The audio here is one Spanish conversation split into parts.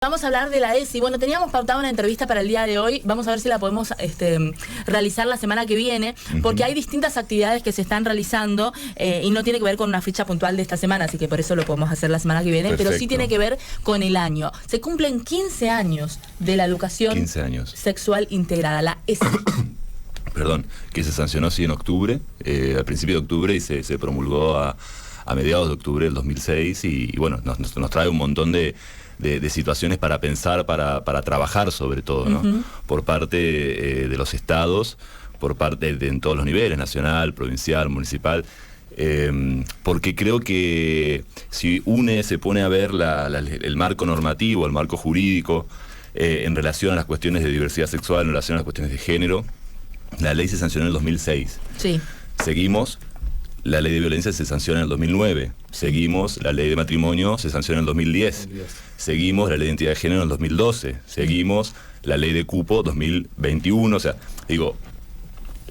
Vamos a hablar de la ESI. Bueno, teníamos pautado una entrevista para el día de hoy. Vamos a ver si la podemos realizar la semana que viene, porque hay distintas actividades que se están realizando y no tiene que ver con una fecha puntual de esta semana, así que por eso lo podemos hacer la semana que viene. Perfecto. Pero sí tiene que ver con el año. Se cumplen 15 años de la educación sexual integrada, la ESI. Perdón, que se sancionó sí en octubre, al principio de octubre, y se promulgó a mediados de octubre del 2006 y bueno, nos trae un montón de situaciones para pensar, para trabajar sobre todo, ¿no? Por parte de los estados, por parte en todos los niveles, nacional, provincial, municipal, porque creo que si UNE se pone a ver el marco normativo, el marco jurídico, en relación a las cuestiones de diversidad sexual, en relación a las cuestiones de género, la ley se sancionó en el 2006. Sí. Seguimos. La ley de violencia se sanciona en el 2009. Seguimos, la ley de matrimonio se sanciona en el 2010. Seguimos, la ley de identidad de género en el 2012. Seguimos, la ley de cupo 2021. O sea, digo,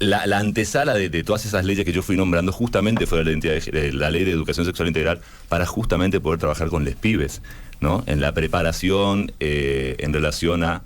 la antesala de todas esas leyes que yo fui nombrando justamente fue la ley de educación sexual integral para justamente poder trabajar con les pibes, ¿no? En la preparación, en relación a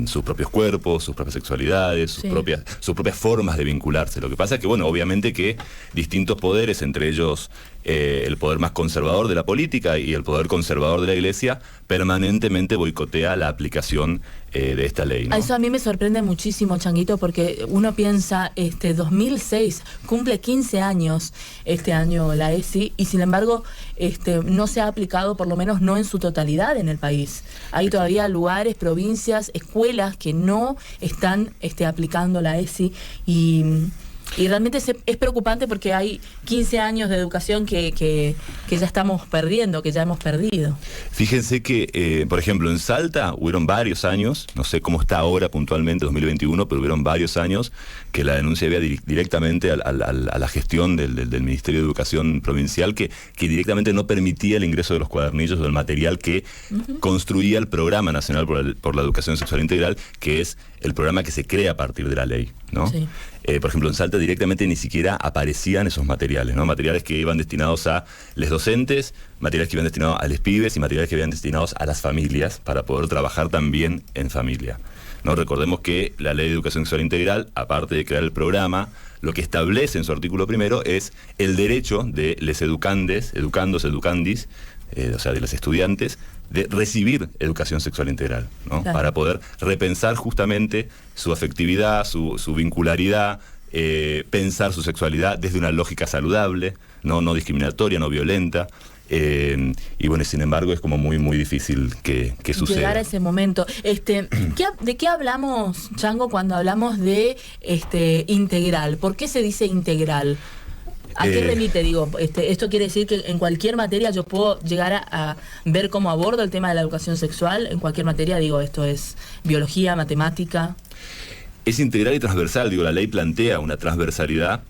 sus propios cuerpos, sus propias sexualidades, sus propias formas de vincularse. Lo que pasa es que, bueno, obviamente que distintos poderes, entre ellos el poder más conservador de la política y el poder conservador de la Iglesia, permanentemente boicotea la aplicación de esta ley, ¿no? Eso a mí me sorprende muchísimo, Changuito, porque uno piensa, 2006, cumple 15 años este año la ESI, y sin embargo no se ha aplicado, por lo menos no en su totalidad en el país. Hay todavía lugares, provincias, escuelas que no están aplicando la ESI y realmente es preocupante porque hay 15 años de educación que ya estamos perdiendo, que ya hemos perdido. Fíjense que, por ejemplo, en Salta hubieron varios años, no sé cómo está ahora puntualmente, 2021, pero hubieron varios años que la denuncia iba directamente a la gestión del Ministerio de Educación Provincial, que directamente no permitía el ingreso de los cuadernillos o del material que construía el Programa Nacional por la Educación Sexual Integral, que es el programa que se crea a partir de la ley, ¿no? Sí. Por ejemplo, en Salta directamente ni siquiera aparecían esos materiales, ¿no? Materiales que iban destinados a los docentes, materiales que iban destinados a los pibes y materiales que iban destinados a las familias para poder trabajar también en familia, ¿no? Recordemos que la Ley de Educación Sexual Integral, aparte de crear el programa, lo que establece en su artículo primero es el derecho de les educandes, educandos, educandis, o sea, de los estudiantes, de recibir educación sexual integral, ¿no? Claro. Para poder repensar justamente su afectividad, su vincularidad, pensar su sexualidad desde una lógica saludable, no discriminatoria, no violenta. Y bueno, sin embargo es como muy difícil que suceda. Llegar a ese momento. ¿De qué hablamos, Chango, cuando hablamos de integral? ¿Por qué se dice integral? ¿A qué remite? Digo, esto quiere decir que en cualquier materia yo puedo llegar a ver cómo abordo el tema de la educación sexual. En cualquier materia, digo, esto es biología, matemática. Es integral y transversal, digo, la ley plantea una transversalidad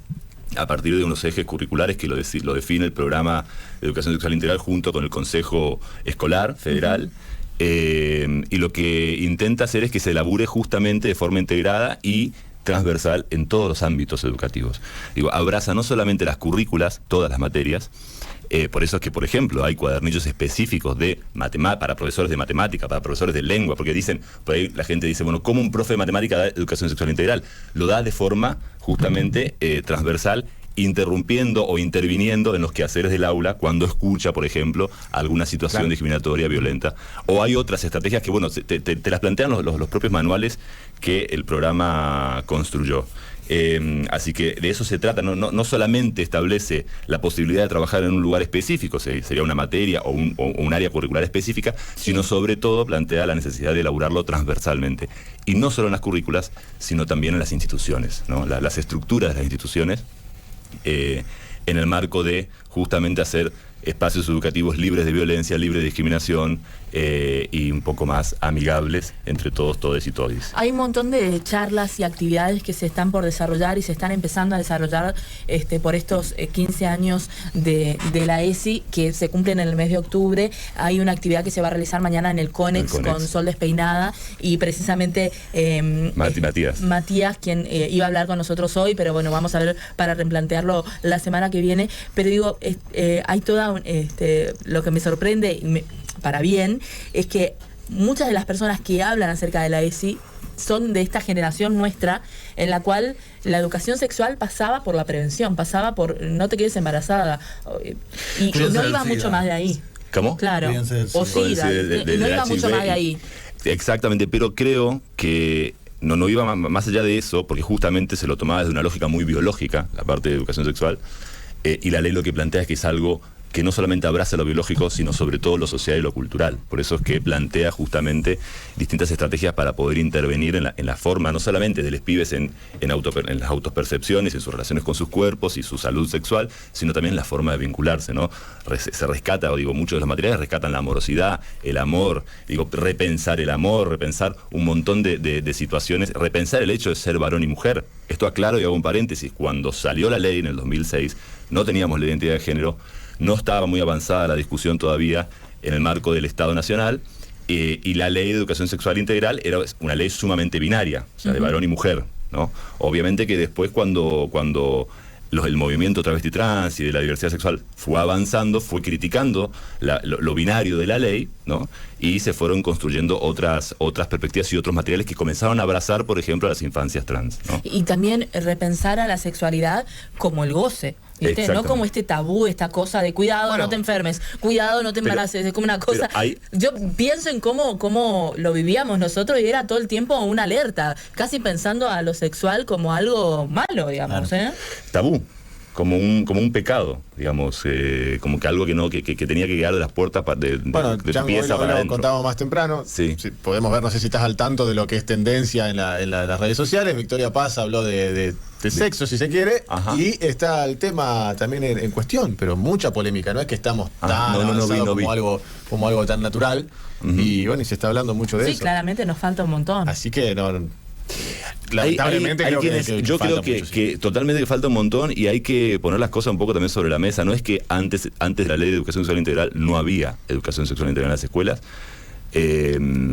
a partir de unos ejes curriculares que lo define el Programa de Educación Sexual Integral junto con el Consejo Escolar Federal. Y lo que intenta hacer es que se elabore justamente de forma integrada y transversal en todos los ámbitos educativos. Digo, abraza no solamente las currículas, todas las materias, por eso es que, por ejemplo, hay cuadernillos específicos para profesores de matemática, para profesores de lengua, porque por ahí la gente dice, bueno, ¿cómo un profe de matemática da educación sexual integral? Lo da de forma justamente transversal, interrumpiendo o interviniendo en los quehaceres del aula cuando escucha, por ejemplo, alguna situación discriminatoria, violenta. O hay otras estrategias que, bueno, te las plantean los propios manuales que el programa construyó. Así que de eso se trata, no solamente establece la posibilidad de trabajar en un lugar específico, sería una materia o un área curricular específica, sino sobre todo plantea la necesidad de elaborarlo transversalmente. Y no solo en las currículas, sino también en las instituciones, ¿no? Las estructuras de las instituciones, en el marco de justamente hacer espacios educativos libres de violencia, libres de discriminación y un poco más amigables entre todos, todes y todis. Hay un montón de charlas y actividades que se están por desarrollar y se están empezando a desarrollar por estos 15 años de la ESI que se cumplen en el mes de octubre. Hay una actividad que se va a realizar mañana en el Conex con Sol Despeinada y precisamente Matías, quien iba a hablar con nosotros hoy, pero bueno, vamos a ver para replantearlo la semana que viene. Pero digo, hay toda lo que me sorprende para bien, es que muchas de las personas que hablan acerca de la ESI son de esta generación nuestra, en la cual la educación sexual pasaba por la prevención, pasaba por no te quedes embarazada, y no iba mucho más de ahí. ¿Cómo? Claro, o SIDA, no iba mucho más de ahí. Exactamente, pero creo que no iba más allá de eso, porque justamente se lo tomaba desde una lógica muy biológica, la parte de educación sexual, y la ley lo que plantea es que es algo que no solamente abraza lo biológico, sino sobre todo lo social y lo cultural. Por eso es que plantea justamente distintas estrategias para poder intervenir en la forma, no solamente de los pibes en las autopercepciones, en sus relaciones con sus cuerpos y su salud sexual, sino también en la forma de vincularse, ¿no? Se rescata, muchos de los materiales rescatan la amorosidad, el amor, repensar el amor, repensar un montón de situaciones, repensar el hecho de ser varón y mujer. Esto aclaro y hago un paréntesis, cuando salió la ley en el 2006, no teníamos la identidad de género, no estaba muy avanzada la discusión todavía en el marco del Estado Nacional, y la ley de educación sexual integral era una ley sumamente binaria, o sea, de varón y mujer, ¿no? Obviamente que después cuando el movimiento travesti trans y de la diversidad sexual fue avanzando, fue criticando lo binario de la ley, ¿no? Y se fueron construyendo otras perspectivas y otros materiales que comenzaron a abrazar, por ejemplo, a las infancias trans, ¿no? Y también repensar a la sexualidad como el goce, ¿viste? No como este tabú, esta cosa de cuidado, no te enfermes, cuidado, no te embaraces, es como una cosa. Yo pienso en cómo lo vivíamos nosotros y era todo el tiempo una alerta, casi pensando a lo sexual como algo malo, digamos, claro. Tabú. Como un pecado, digamos, como que algo que tenía que llegar de las puertas de tu pieza para adentro. Lo contábamos más temprano. Sí. Podemos ver, no sé si estás al tanto de lo que es tendencia en las redes sociales. Victoria Paz habló de sexo, si se quiere. Ajá. Y está el tema también en cuestión, pero mucha polémica. No es que estamos tan avanzados como algo tan natural. Y bueno, y se está hablando mucho de eso. Sí, claramente nos falta un montón. Así que lamentablemente yo creo que totalmente que falta un montón, y hay que poner las cosas un poco también sobre la mesa. No es que antes de la ley de educación sexual integral no había educación sexual integral en las escuelas.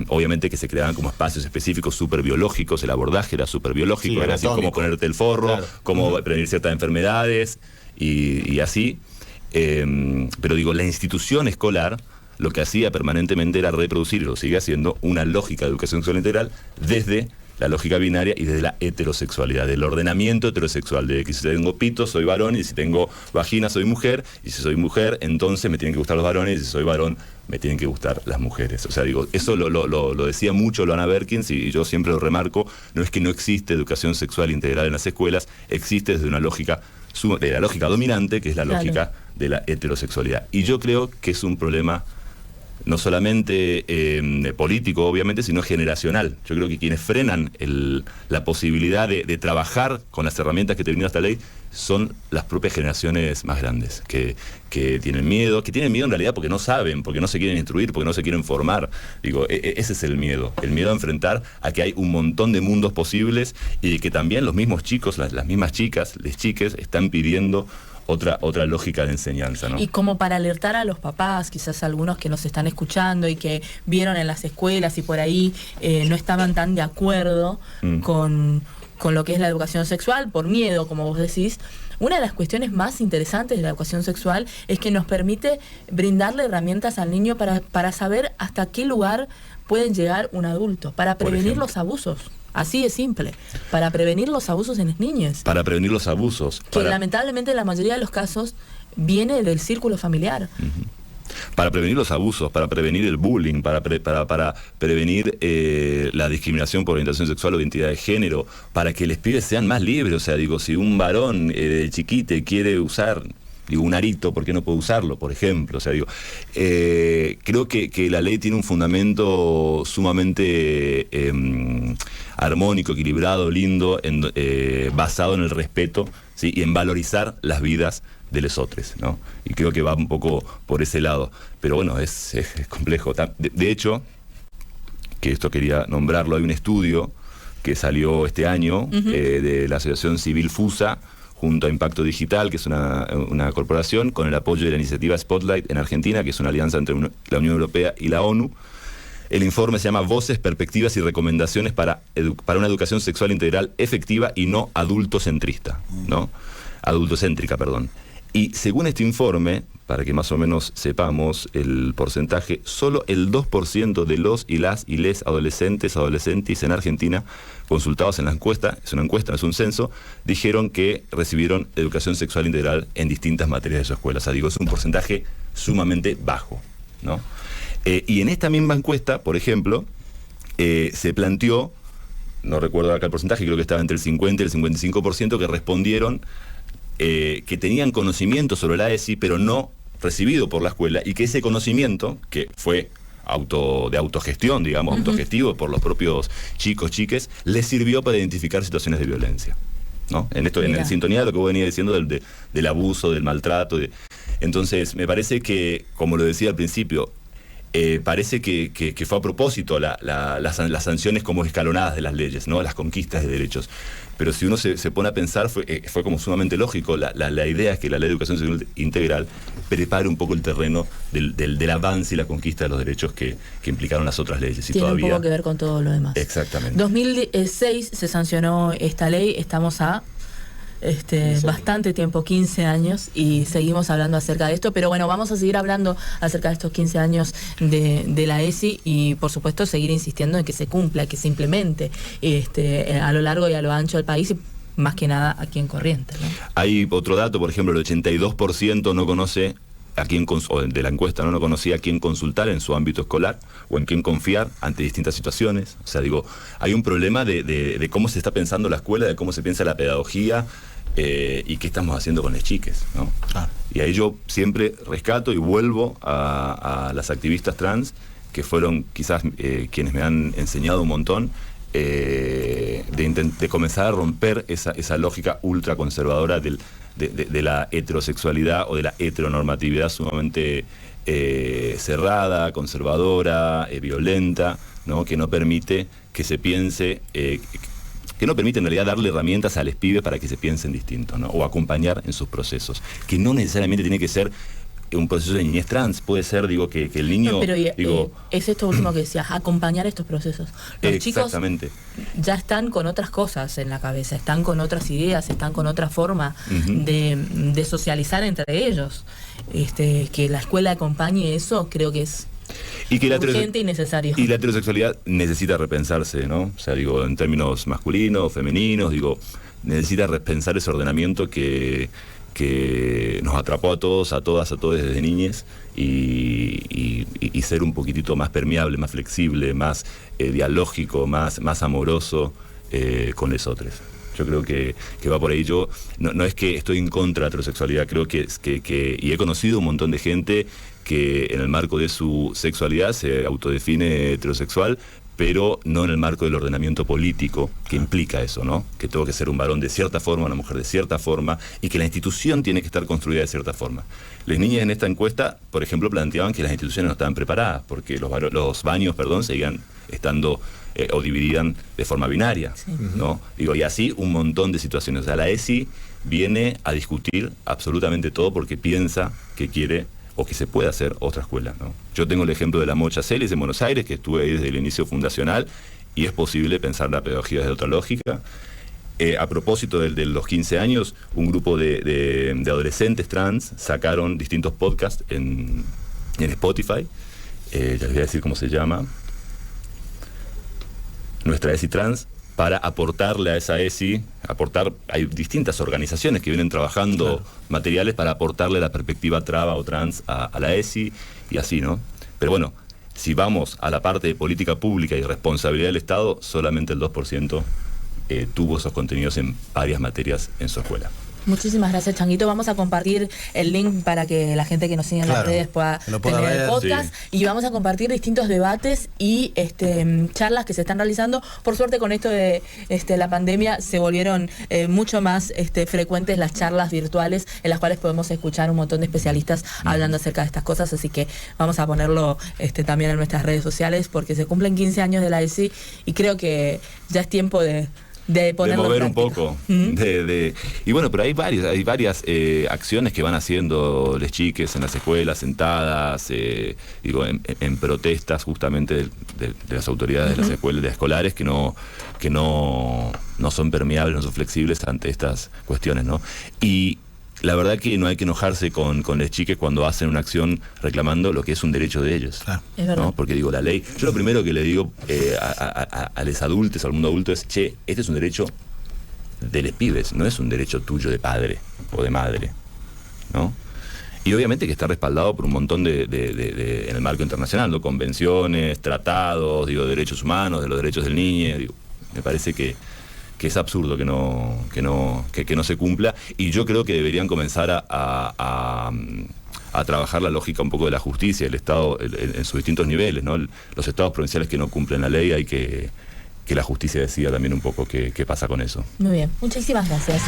Obviamente que se creaban como espacios específicos súper biológicos, el abordaje era súper biológico, era así como ponerte el forro, claro, cómo prevenir ciertas enfermedades y así. Pero la institución escolar lo que hacía permanentemente era reproducir, y lo sigue haciendo, una lógica de educación sexual integral desde la lógica binaria y desde la heterosexualidad, del ordenamiento heterosexual, de que si tengo pito soy varón, y si tengo vagina soy mujer, y si soy mujer entonces me tienen que gustar los varones, y si soy varón me tienen que gustar las mujeres. O sea, eso lo decía mucho Loana Berkins, y yo siempre lo remarco. No es que no existe educación sexual integral en las escuelas, existe desde una lógica de la lógica dominante, que es la lógica de la heterosexualidad. Y yo creo que es un problema no solamente político, obviamente, sino generacional. Yo creo que quienes frenan la posibilidad de trabajar con las herramientas que te brinda esta ley son las propias generaciones más grandes, que tienen miedo en realidad porque no saben, porque no se quieren instruir, porque no se quieren formar. Ese es el miedo a enfrentar a que hay un montón de mundos posibles, y que también los mismos chicos, las mismas chicas, les chiques, están pidiendo otra lógica de enseñanza, ¿no? Y como para alertar a los papás, quizás algunos que nos están escuchando y que vieron en las escuelas y por ahí no estaban tan de acuerdo con lo que es la educación sexual, por miedo, como vos decís. Una de las cuestiones más interesantes de la educación sexual es que nos permite brindarle herramientas al niño para saber hasta qué lugar pueden llegar un adulto, para prevenir los abusos. Así de simple, para prevenir los abusos en las niñas. Para prevenir los abusos. Que lamentablemente en la mayoría de los casos viene del círculo familiar. Para prevenir los abusos, para prevenir el bullying, para prevenir la discriminación por orientación sexual o identidad de género, para que los pibes sean más libres. O sea, si un varón de chiquite quiere usar un arito, ¿por qué no puedo usarlo, por ejemplo? O sea, creo que la ley tiene un fundamento sumamente armónico, equilibrado, lindo, basado en el respeto, ¿sí? Y en valorizar las vidas de los otros, ¿no? Y creo que va un poco por ese lado. Pero bueno, es complejo. De hecho, que esto quería nombrarlo, hay un estudio que salió este año de la Asociación Civil FUSA, junto a Impacto Digital, que es una corporación, con el apoyo de la iniciativa Spotlight en Argentina, que es una alianza entre la Unión Europea y la ONU. El informe se llama Voces, Perspectivas y Recomendaciones para una educación sexual integral efectiva y no adultocéntrica, perdón. Y según este informe, para que más o menos sepamos el porcentaje, solo el 2% de los y les adolescentes en Argentina consultados en la encuesta, es una encuesta, no es un censo, dijeron que recibieron educación sexual integral en distintas materias de su escuela. O sea, digo, es un porcentaje sumamente bajo, ¿no? Y en esta misma encuesta, por ejemplo, se planteó, no recuerdo acá el porcentaje, creo que estaba entre el 50 y el 55% que respondieron que tenían conocimiento sobre la ESI, pero no recibido por la escuela, y que ese conocimiento, que fue de autogestión, digamos, autogestivo por los propios chicos, chiques, les sirvió para identificar situaciones de violencia, ¿no? En esto, en sintonía de lo que vos venías diciendo del abuso, del maltrato. Entonces, me parece que, como lo decía al principio, parece que fue a propósito las sanciones como escalonadas de las leyes, ¿no? Las conquistas de derechos. Pero si uno se pone a pensar, fue como sumamente lógico. La idea es que la Ley de Educación Sexual Integral prepare un poco el terreno del avance y la conquista de los derechos que implicaron las otras leyes. Tiene un poco que ver con todo lo demás. Exactamente. 2006 se sancionó esta ley, estamos a bastante tiempo, 15 años, y seguimos hablando acerca de esto, pero bueno, vamos a seguir hablando acerca de estos 15 años de la ESI y por supuesto seguir insistiendo en que se cumpla, que se implemente a lo largo y a lo ancho del país, y más que nada aquí en Corrientes, ¿no? Hay otro dato, por ejemplo, el 82% no conoce de la encuesta, no conocía a quién consultar en su ámbito escolar o en quién confiar ante distintas situaciones. O sea, digo, hay un problema de cómo se está pensando la escuela, de cómo se piensa la pedagogía, y qué estamos haciendo con las chiques, ¿no? Claro. Y ahí yo siempre rescato y vuelvo a las activistas trans, que fueron quizás quienes me han enseñado un montón, de comenzar a romper esa lógica ultraconservadora de la heterosexualidad o de la heteronormatividad sumamente cerrada, conservadora, violenta, ¿no? Que no permite que se piense, que no permite en realidad darle herramientas a los pibes para que se piensen distintos, ¿no? O acompañar en sus procesos, que no necesariamente tiene que ser un proceso de niñez trans, puede ser, digo, que el niño... No, pero es esto último que decías, acompañar estos procesos. Los chicos ya están con otras cosas en la cabeza, están con otras ideas, están con otra forma de socializar entre ellos. Que la escuela acompañe eso, creo que es urgente y necesario. Y la heterosexualidad necesita repensarse, ¿no? O sea, digo, en términos masculinos, femeninos, digo, necesita repensar ese ordenamiento que nos atrapó a todos, a todas, a todos desde niñez, y ser un poquitito más permeable, más flexible, más dialógico, más amoroso con los otros. Yo creo que va por ahí. Yo no es que estoy en contra de la heterosexualidad, creo que y he conocido un montón de gente que en el marco de su sexualidad se autodefine heterosexual, pero no en el marco del ordenamiento político que implica eso, ¿no? Que tengo que ser un varón de cierta forma, una mujer de cierta forma, y que la institución tiene que estar construida de cierta forma. Las niñas en esta encuesta, por ejemplo, planteaban que las instituciones no estaban preparadas, porque los baños, seguían estando o dividían de forma binaria, ¿no? Digo, y así un montón de situaciones. O sea, la ESI viene a discutir absolutamente todo porque piensa que quiere o que se puede hacer otra escuela, ¿no? Yo tengo el ejemplo de la Mocha Celis en Buenos Aires, que estuve ahí desde el inicio fundacional, y es posible pensar la pedagogía desde otra lógica. A propósito de los 15 años, un grupo de adolescentes trans sacaron distintos podcasts en Spotify. Ya les voy a decir cómo se llama. Nuestra ESI Trans, para aportarle a esa ESI, hay distintas organizaciones que vienen trabajando materiales para aportarle la perspectiva traba o trans a la ESI, y así, ¿no? Pero bueno, si vamos a la parte de política pública y responsabilidad del Estado, solamente el 2% tuvo esos contenidos en varias materias en su escuela. Muchísimas gracias, Changuito. Vamos a compartir el link para que la gente que nos sigue en las redes pueda tener el podcast. Sí. Y vamos a compartir distintos debates y charlas que se están realizando. Por suerte, con esto de la pandemia se volvieron mucho más frecuentes las charlas virtuales, en las cuales podemos escuchar un montón de especialistas hablando acerca de estas cosas. Así que vamos a ponerlo también en nuestras redes sociales, porque se cumplen 15 años de la ESI y creo que ya es tiempo de mover un poco. Y bueno, pero hay varias acciones que van haciendo las chiques en las escuelas, sentadas, en protestas justamente de las autoridades de las escuelas escolares que no son permeables, no son flexibles ante estas cuestiones, ¿no? Y la verdad que no hay que enojarse con las chiques cuando hacen una acción reclamando lo que es un derecho de ellos. Claro. Es verdad. ¿No? Porque digo, la ley... Yo lo primero que le digo a los adultos, al mundo adulto, es, che, este es un derecho de los pibes, no es un derecho tuyo de padre o de madre, ¿no? Y obviamente que está respaldado por un montón en el marco internacional, ¿no? Convenciones, tratados, digo, derechos humanos, de los derechos del niño, digo, me parece que es absurdo que no se cumpla, y yo creo que deberían comenzar a trabajar la lógica un poco de la justicia, el Estado en sus distintos niveles, ¿no? Los estados provinciales que no cumplen la ley, hay que la justicia decida también un poco qué pasa con eso. Muy bien, muchísimas gracias.